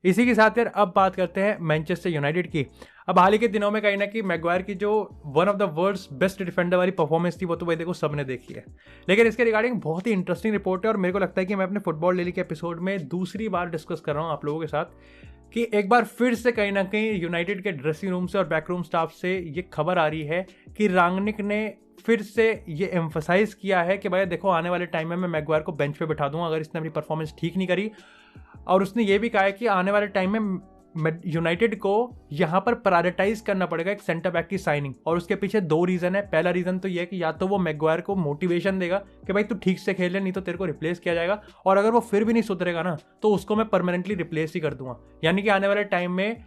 इसी के साथ यार अब बात करते हैं मैनचेस्टर यूनाइटेड की। अब हाल ही के दिनों में कहीं ना कहीं मैगवायर की जो one of the world's best defender वाली परफॉर्मेंस थी वो तो भाई देखो सबने देखी है, लेकिन इसके रिगार्डिंग बहुत ही इंटरेस्टिंग रिपोर्ट है और मेरे को लगता है कि मैं अपने फुटबॉल डेली के एपिसोड में दूसरी बार डिस्कस कर रहा हूँ आप लोगों के साथ कि एक बार फिर से कहीं ना कहीं यूनाइटेड के ड्रेसिंग रूम से और बैकरूम स्टाफ से ये खबर आ रही है कि रांगनिक ने फिर से ये एम्फसाइज किया है कि भाई देखो आने वाले टाइम में मैं मैगवायर को बेंच पे बिठा दूंगा अगर इसने अपनी परफॉर्मेंस ठीक नहीं करी। और उसने ये भी कहा है कि आने वाले टाइम में यूनाइटेड को यहाँ पर प्रायोरिटाइज करना पड़ेगा एक सेंटर बैक की साइनिंग, और उसके पीछे दो रीज़न है। पहला रीज़न तो ये है कि या तो वो मैगवायर को मोटिवेशन देगा कि भाई तू ठीक से खेल ले नहीं तो तेरे को रिप्लेस किया जाएगा, और अगर वो फिर भी नहीं सुधरेगा ना तो उसको मैं परमानेंटली रिप्लेस ही कर दूंगा। यानी कि आने वाले टाइम में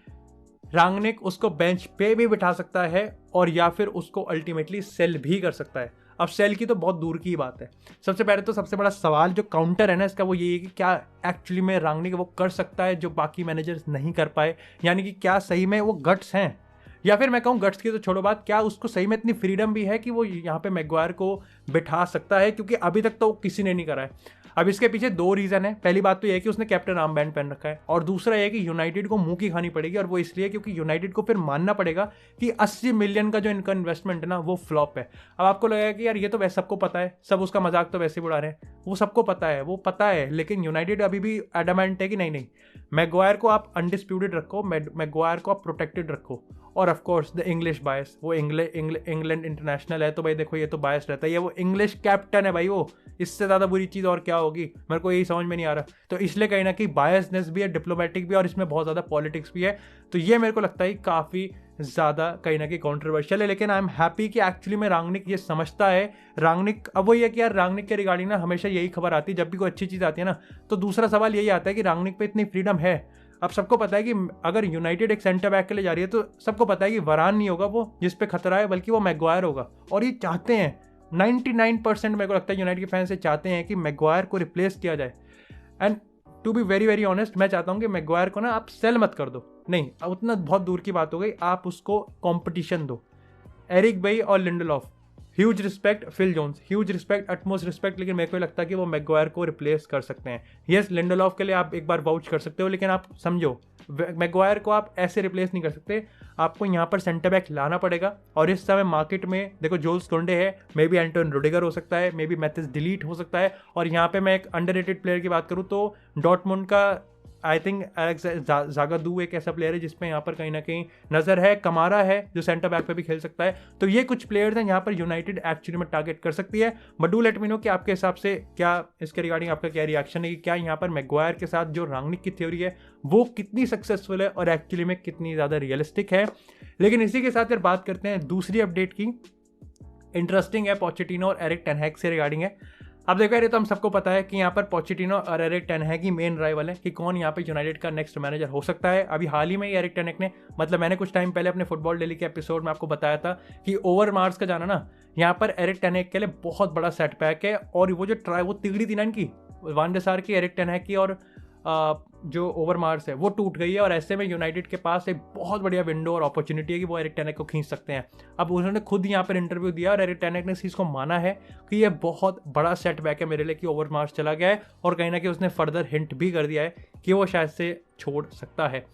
रांगनिक उसको बेंच पे भी बिठा सकता है और या फिर उसको अल्टीमेटली सेल भी कर सकता है। अब सेल की तो बहुत दूर की बात है। सबसे पहले तो सबसे बड़ा सवाल जो काउंटर है ना इसका वो ये है कि क्या एक्चुअली में रांगनिक वो कर सकता है जो बाकी मैनेजर्स नहीं कर पाए, यानी कि क्या सही में वो गट्स हैं, या फिर मैं कहूँ गट्स की तो छोड़ो बात, क्या उसको सही में इतनी फ्रीडम भी है कि वो यहाँ पे मैगवायर को बिठा सकता है, क्योंकि अभी तक तो किसी ने नहीं करा है। अब इसके पीछे दो रीज़न है। पहली बात तो यह है कि उसने कैप्टन आर्म बैंड पहन रखा है, और दूसरा यह है कि यूनाइटेड को मुंह की खानी पड़ेगी, और वो इसलिए क्योंकि यूनाइटेड को फिर मानना पड़ेगा कि 80 मिलियन का जो इनका इन्वेस्टमेंट है ना वो फ्लॉप है। अब आपको लगेगा कि यार ये तो वैसे सबको पता है, सब उसका मजाक तो वैसे ही उड़ा रहे हैं, वो सबको पता है, वो पता है, लेकिन यूनाइटेड अभी भी एडमेंट है कि नहीं नहीं मैगवायर को आप अनडिस्प्यूटेड रखो, मैगवायर को आप प्रोटेक्टेड रखो। और ऑफ कोर्स द इंग्लिश बायस, वो इंग्लैंड इंटरनेशनल है तो भाई देखो ये तो बायस रहता है, ये वो इंग्लिश कैप्टन है भाई, वो इससे ज़्यादा बुरी चीज़ और क्या होगी, मेरे को यही समझ में नहीं आ रहा। तो इसलिए कहीं ना कहीं बायसनेस भी है, डिप्लोमेटिक भी है, और इसमें बहुत ज़्यादा पॉलिटिक्स भी है। तो ये मेरे को लगता है काफ़ी ज़्यादा कहीं ना कहीं कॉन्ट्रोवर्शियल है, लेकिन आई एम हैप्पी कि एक्चुअली में रांगनिक ये समझता है। रांगनिक अब वो ये कि यार रांगनिक के रिगार्डिंग ना हमेशा यही खबर आती है जब भी कोई अच्छी चीज़ आती है ना, तो दूसरा सवाल यही आता है कि रांगनिक पे इतनी फ्रीडम है। अब सबको पता है कि अगर यूनाइटेड एक सेंटर बैक के लिए जा रही है तो सबको पता है कि वरान नहीं होगा वो जिस पे खतरा है, बल्कि वो मैगवायर होगा, और ये चाहते हैं 99% मेरे को लगता है यूनाइटेड के फैंस से चाहते हैं कि मैगवायर को रिप्लेस किया जाए। And to be very very honest मैं चाहता हूँ कि मैगवायर को ना आप सेल मत कर दो, नहीं उतना बहुत दूर की बात हो गई, आप उसको कॉम्पिटिशन दो। एरिक बेई और Lindelof huge respect, Phil Jones huge respect, utmost respect, लेकिन मेरे को लगता है कि वो मैगवायर को रिप्लेस कर सकते हैं। यस लिंडलॉफ के लिए आप एक बार वाउच कर सकते हो, लेकिन आप समझो मैगवायर को आप ऐसे रिप्लेस नहीं कर सकते, आपको यहाँ पर सेंटर बैक लाना पड़ेगा। और इस समय मार्केट में देखो जोल्स कोंडे है, मे बी एंटोन रुडिगर हो सकता है, मे बी मैथिस डिलीट हो सकता है, और यहाँ पे मैं एक अंडररेटेड प्लेयर की बात करूँ तो डॉर्टमुंड का आई थिंक जागादू एक ऐसा प्लेयर है जिसमें यहाँ पर कहीं ना कहीं नज़र है। कमारा है जो सेंटर बैक पे भी खेल सकता है। तो ये कुछ प्लेयर्स हैं यहाँ पर यूनाइटेड एक्चुअली में टारगेट कर सकती है। But do let me know कि आपके हिसाब से क्या इसके रिगार्डिंग आपका क्या रिएक्शन है कि क्या यहाँ पर मैगवायर के साथ जो रांगनिक की थ्योरी है वो कितनी सक्सेसफुल है और एक्चुअली में कितनी ज़्यादा रियलिस्टिक है। लेकिन इसी के साथ यार बात करते हैं दूसरी अपडेट की, इंटरेस्टिंग है, पोचेटिनो और एरिक टेन हैग से रिगार्डिंग है। अब देखो यार ये तो हम सबको पता है कि यहाँ पर पोचेटिनो और एरिक टेन हैग ही मेन राइवल है कि कौन यहाँ पे यूनाइटेड का नेक्स्ट मैनेजर हो सकता है। अभी हाल ही में एरिक टेन हैग ने, मतलब मैंने कुछ टाइम पहले अपने फुटबॉल डेली के एपिसोड में आपको बताया था कि ओवर मार्स का जाना ना यहाँ पर एरिक टेन हैग के लिए बहुत बड़ा सेटबैक है। और वो जो वो तिगड़ी थी ना इनकी वान डे सार की, एरिक टेन हैग की, और जो ओवर मार्स है वो टूट गई है, और ऐसे में यूनाइटेड के पास एक बहुत बढ़िया विंडो और अपॉर्चुनिटी है कि वो एरिक टेन हैग को खींच सकते हैं। अब उन्होंने खुद यहाँ पर इंटरव्यू दिया और एरिक टेन हैग ने इस चीज़ को माना है कि ये बहुत बड़ा सेटबैक है मेरे लिए कि ओवर मार्स चला गया है, और कहीं ना कहीं उसने फर्दर हिंट भी कर दिया है कि वो शायद से छोड़ सकता है।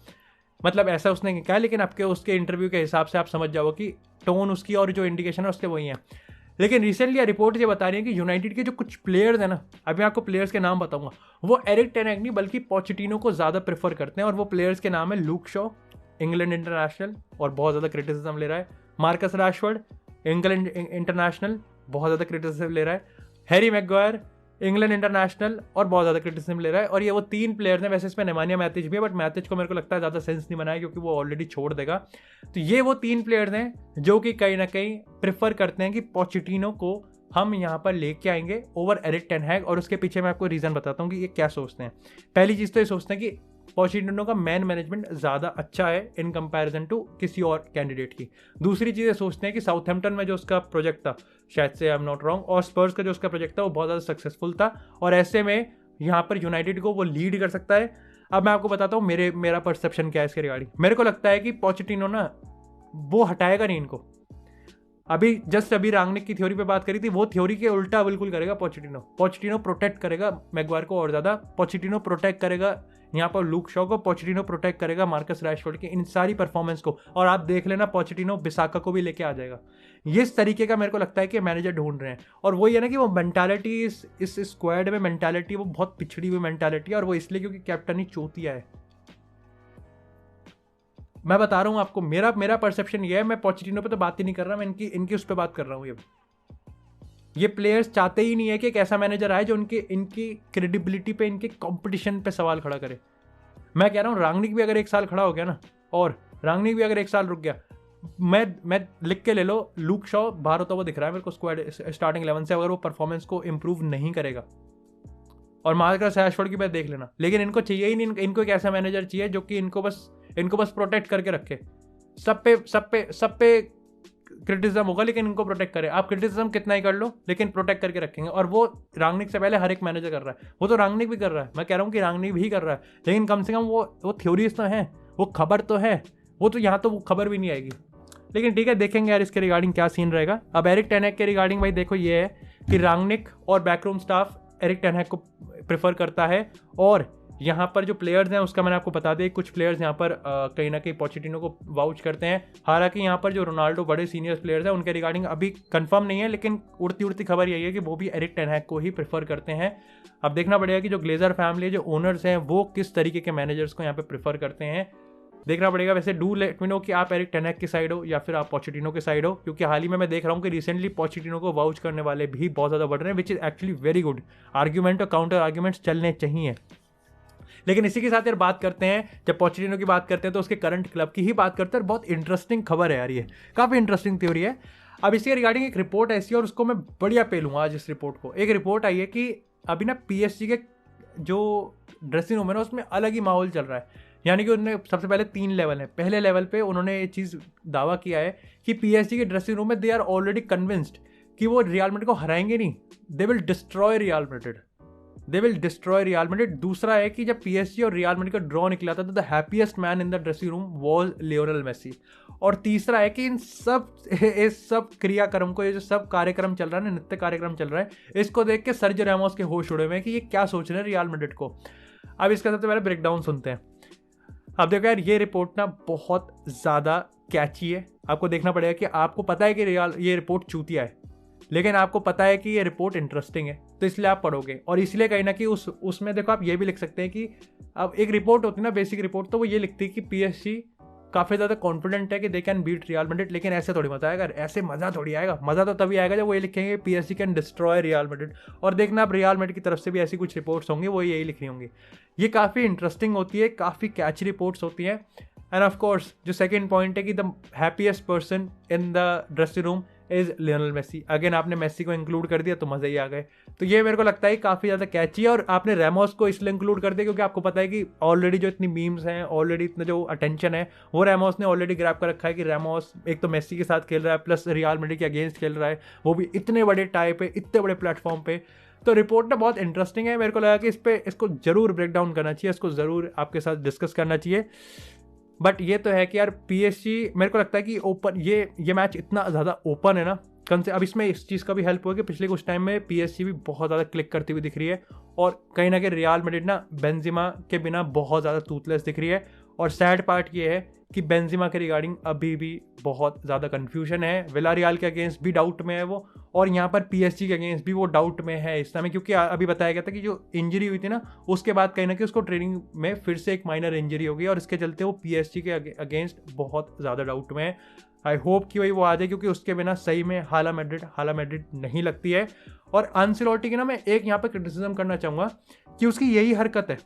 मतलब ऐसा उसने कहा, लेकिन आपके उसके इंटरव्यू के हिसाब से आप समझ जाओ कि टोन उसकी और जो इंडिकेशन है उसके वही हैं। लेकिन रिसेंटली रिपोर्ट ये बता रही है कि यूनाइटेड के जो कुछ प्लेयर्स हैं ना, अभी मैं आपको प्लेयर्स के नाम बताऊंगा, वो एरिक टेन हैग नहीं बल्कि पोचेटिनो को ज़्यादा प्रेफर करते हैं। और वो प्लेयर्स के नाम है लूक शॉ, इंग्लैंड इंटरनेशनल और बहुत ज़्यादा क्रिटिसिज्म ले रहा है, मार्कस राशफोर्ड, इंग्लैंड इंटरनेशनल बहुत ज़्यादा क्रिटिसिज्म ले रहा है, हैरी मैगवायर, इंग्लैंड इंटरनेशनल और बहुत ज़्यादा क्रिटिसिज्म ले रहा है। और ये वो तीन प्लेयर्स हैं, वैसे इसमें नेमानिया मैथिज भी है, बट मैथिज को मेरे को लगता है ज़्यादा सेंस नहीं बनाया क्योंकि वो ऑलरेडी छोड़ देगा। तो ये वो तीन प्लेयर्स हैं जो कि कहीं ना कहीं प्रेफर करते हैं कि पोचेटिनो को हम यहाँ पर लेके आएंगे ओवर एरिक टेन हैग। और उसके पीछे मैं आपको रीज़न बताता हूँ कि ये क्या सोचते हैं। पहली चीज़ तो ये सोचते हैं कि पोचेटिनो का मैन मैनेजमेंट ज़्यादा अच्छा है इन कंपैरिजन टू किसी और कैंडिडेट की। दूसरी चीज़ ये सोचते हैं कि साउथहैम्पटन में जो उसका प्रोजेक्ट था, शायद से आई एम नॉट रॉन्ग, और स्पर्स का जो उसका प्रोजेक्ट था वो बहुत ज़्यादा सक्सेसफुल था, और ऐसे में यहाँ पर यूनाइटेड को वो लीड कर सकता है। अब मैं आपको बताता हूँ मेरा परसेप्शन क्या है इसके रिगार्डिंग। मेरे को लगता है कि पोचेटिनो ना वो हटाएगा नहीं इनको। अभी रांगनिक की थ्योरी पे बात करी थी, वो थ्योरी के उल्टा बिल्कुल करेगा पोचेटिनो। पोचेटिनो प्रोटेक्ट करेगा मैगवायर को और ज़्यादा, पोचेटिनो प्रोटेक्ट करेगा यहाँ पर लूक शॉ को पोचेटिनो प्रोटेक्ट करेगा मार्कस रैशफोर्ड की इन सारी परफॉर्मेंस को, और आप देख लेना पोचेटिनो बिसाका को भी लेके आ जाएगा। इस तरीके का मेरे को लगता है कि मैनेजर ढूंढ रहे हैं। और वो ये ना कि वो मेंटालिटी इस स्क्वाड में मेंटालिटी वो बहुत पिछड़ी हुई मेंटालिटी है, और वो इसलिए क्योंकि कैप्टन ही चूतिया है। मैं बता रहा हूँ आपको, मेरा परसेप्शन ये है। मैं पोचेटिनो पे तो बात ही नहीं कर रहा, मैं इनकी उस पर बात कर रहा हूँ। ये प्लेयर्स चाहते ही नहीं है कि एक ऐसा मैनेजर आए जो इनकी क्रेडिबिलिटी पे, इनके कंपटीशन पे सवाल खड़ा करे। मैं कह रहा हूँ रांगनिक भी अगर 1 साल खड़ा हो गया ना, और रांगनिक भी अगर 1 साल रुक गया, मैं लिख के ले लो, लूक शॉ बाहर होता हुआ दिख रहा है मेरे को स्क्वाड स्टार्टिंग 11 से, अगर वो परफॉर्मेंस को इंप्रूव नहीं करेगा। और मार्कस रैशफोर्ड की बात देख लेना। लेकिन इनको चाहिए ही नहीं, इनको एक ऐसा मैनेजर चाहिए जो कि इनको बस प्रोटेक्ट करके रखे। सब पे क्रिटिसिज्म होगा लेकिन इनको प्रोटेक्ट करे। आप क्रिटिसिज्म कितना ही कर लो लेकिन प्रोटेक्ट करके रखेंगे। और वो रांगनिक से पहले हर एक मैनेजर कर रहा है। वो तो रांगनिक भी कर रहा है, मैं कह रहा हूँ कि रांगनिक भी कर रहा है, लेकिन कम से कम वो थ्योरीज तो हैं, वो खबर तो है। वो तो यहाँ तो वो खबर भी नहीं आएगी। लेकिन ठीक है, देखेंगे यार इसके रिगार्डिंग क्या सीन रहेगा। अब एरिक टेन हैग के रिगार्डिंग भाई देखो, ये है कि रांगनिक और बैकरूम स्टाफ एरिक टेन हैग को प्रेफर करता है। और यहाँ पर जो प्लेयर्स हैं उसका मैंने आपको बता दें, कुछ प्लेयर्स यहाँ पर कहीं ना कहीं पोचेटिनो को वाउच करते हैं। हालांकि यहाँ पर जो रोनाल्डो बड़े सीनियर प्लेयर्स हैं उनके रिगार्डिंग अभी कंफर्म नहीं है, लेकिन उड़ती खबर यही है कि वो भी एरिक टेन हैग को ही प्रेफर करते हैं। अब देखना पड़ेगा कि जो ग्लेजर फैमिली, जो ओनर्स हैं, वो किस तरीके के मैनेजर्स को यहाँ पे प्रेफर करते हैं, देखना पड़ेगा। वैसे डू लेट मी नो कि आप एरिक टेन हैग की साइड हो या फिर आप पोचेटिनो के साइड हो, क्योंकि हाल ही में मैं देख रहा हूँ कि रिसेंटली पोचेटिनो को वाउच करने वाले भी बहुत ज़्यादा बढ़ रहे हैं, which is actually very good. Argument और काउंटर आर्ग्यूमेंट्स चलने चाहिए। लेकिन इसी के साथ यार बात करते हैं, जब पोचेटिनो की बात करते हैं तो उसके करंट क्लब की ही बात करते हैं। बहुत इंटरेस्टिंग खबर है यार, ये काफ़ी इंटरेस्टिंग थ्योरी है। अब इसके रिगार्डिंग एक रिपोर्ट ऐसी है और उसको मैं बढ़िया पेलूँगा आज इस रिपोर्ट को। एक रिपोर्ट आई है कि अभी ना PSG के जो ड्रेसिंग रूम है ना उसमें अलग ही माहौल चल रहा है। यानी कि उन्होंने सबसे पहले 3 लेवल है। पहले लेवल पे उन्होंने ये चीज़ दावा किया है कि PSG के ड्रेसिंग रूम में दे आर ऑलरेडी कन्विंस्ड कि वो रियल मैड्रिड को हराएंगे नहीं, they will destroy real Madrid. दूसरा है कि जब PSG और रियल मैड्रिड का ड्रॉ निकला था तो the happiest man in the dressing room was Lionel Messi. और तीसरा है कि इस सब क्रियाक्रम को, ये जो सब कार्यक्रम चल रहा है ना, नृत्य कार्यक्रम चल रहा है, इसको देख के सर्जियो रैमोस के होश उड़े हुए हैं कि ये क्या सोच रहे हैं रियल मैड्रिड को। अब इसका सबसे पहले ब्रेकडाउन सुनते हैं। अब देखो यार, ये रिपोर्ट ना बहुत ज़्यादा कैची है। आपको देखना पड़ेगा कि आपको पता है कि ये रिपोर्ट चूतिया है, लेकिन आपको पता है कि ये रिपोर्ट इंटरेस्टिंग है, तो इसलिए आप पढ़ोगे। और इसलिए कहीं ना कहीं उसमें देखो आप ये भी लिख सकते हैं कि अब एक रिपोर्ट होती है ना, बेसिक रिपोर्ट, तो वो ये लिखती है कि PSG काफ़ी ज़्यादा कॉन्फिडेंट है कि they can beat Real Madrid. लेकिन ऐसे थोड़ी मजा आएगा, ऐसे मज़ा थोड़ी आएगा। मज़ा तो तभी आएगा जब वो ये लिखेंगे PSG can destroy real Madrid. और देखना आप रियल मैड्रिड की तरफ से भी ऐसी कुछ रिपोर्ट्स होंगी, वो यही लिख रही होंगी। ये काफ़ी इंटरेस्टिंग होती है, काफ़ी कैची रिपोर्ट्स होती हैं। एंड ऑफ कोर्स जो सेकंड पॉइंट है कि the happiest person in the dressing room is Lionel Messi. Again आपने मेसी को इंक्लूड कर दिया तो मज़े ही आ गए। तो ये मेरे को लगता है काफ़ी ज़्यादा कैची है। और आपने रैमोस को इसलिए इंक्लूड कर दिया क्योंकि आपको पता है कि ऑलरेडी जो इतनी मीम्स हैं, ऑलरेडी इतना जो अटेंशन है, वो रैमोस ने ऑलरेडी ग्रैब कर रखा है कि रैमोस एक तो मेसी के साथ खेल रहा है, प्लस रियल मैड्रिड के अगेंस्ट खेल रहा है, वो भी इतने बड़े टाई पे, इतने बड़े प्लेटफॉर्म पे। तो रिपोर्ट ना बहुत इंटरेस्टिंग है। मेरे को लगा कि इसको ज़रूर ब्रेक डाउन करना चाहिए, इसको ज़रूर आपके साथ डिस्कस करना चाहिए। बट ये तो है कि यार PSG, मेरे को लगता है कि ओपन ये मैच इतना ज़्यादा ओपन है ना, अब इसमें इस चीज़ का भी हेल्प हुआ कि पिछले कुछ टाइम में PSG भी बहुत ज़्यादा क्लिक करती हुई दिख रही है। और कहीं ना कहीं रियल मैड्रिड ना बेंजिमा के बिना बहुत ज़्यादा टूथलेस दिख रही है। और सैड पार्ट ये है कि बेंजिमा के रिगार्डिंग अभी भी बहुत ज़्यादा कन्फ्यूजन है। विलारियल के अगेंस्ट भी डाउट में है वो, और यहाँ पर PSG के अगेंस्ट भी वो डाउट में है इस समय, क्योंकि अभी बताया गया था कि जो इंजरी हुई थी ना, उसके बाद कहीं ना कहीं उसको ट्रेनिंग में फिर से एक माइनर इंजरी हो गई और इसके चलते वो PSG के अगेंस्ट बहुत ज़्यादा डाउट में है। आई होप कि वही वो आ जाए, क्योंकि उसके बिना सही में हाला मैड्रिड नहीं लगती है। और अंसेलोटी की ना मैं एक यहाँ पर क्रिटिसिज्म करना चाहूँगा कि उसकी यही हरकत है,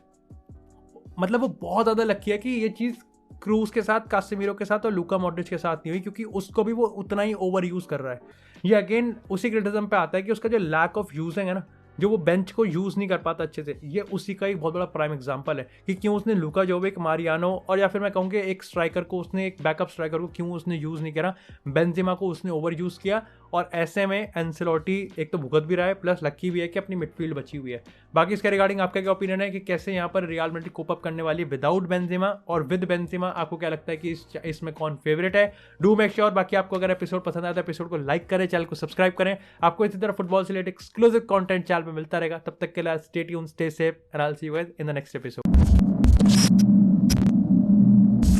मतलब वो बहुत ज़्यादा लकी है कि ये चीज़ क्रूज के साथ, कासेमीरो के साथ और लूका मॉड्रिच के साथ नहीं हुई, क्योंकि उसको भी वो उतना ही ओवर यूज़ कर रहा है। ये अगेन उसी क्रिटिसिज्म पे आता है कि उसका जो लैक ऑफ यूजिंग है ना, जो वो बेंच को यूज़ नहीं कर पाता अच्छे से, ये उसी का एक बहुत बड़ा प्राइम एग्जांपल है कि क्यों उसने लूका जोविक, मारियानो और या फिर मैं कहूँगी एक स्ट्राइकर को, उसने एक बैकअप स्ट्राइकर को क्यों उसने यूज़ नहीं करा, बेंजिमा को उसने ओवर यूज़ किया। और ऐसे में एंसेलोटी एक तो भुगत भी रहा है, प्लस लकी भी है कि अपनी मिडफील्ड बची हुई है। बाकी इसके रिगार्डिंग आपका क्या ओपिनियन है कि कैसे यहाँ पर रियल मैड्रिड कोप अप करने वाली है विदाउट बेंजिमा, और विद बेंजिमा आपको क्या लगता है कि इसमें कौन फेवरेट है? Do make sure. बाकी आपको अगर एपिसोड पसंद आया तो एपिसोड को लाइक करें, चैनल को सब्सक्राइब करें। आपको इसी तरह फुटबॉल से रिलेटेड एक्सक्लूसिव कंटेंट चैनल पे मिलता रहेगा। तब तक के लिए stay tuned, stay safe, and I will see you guys in the next episode. है।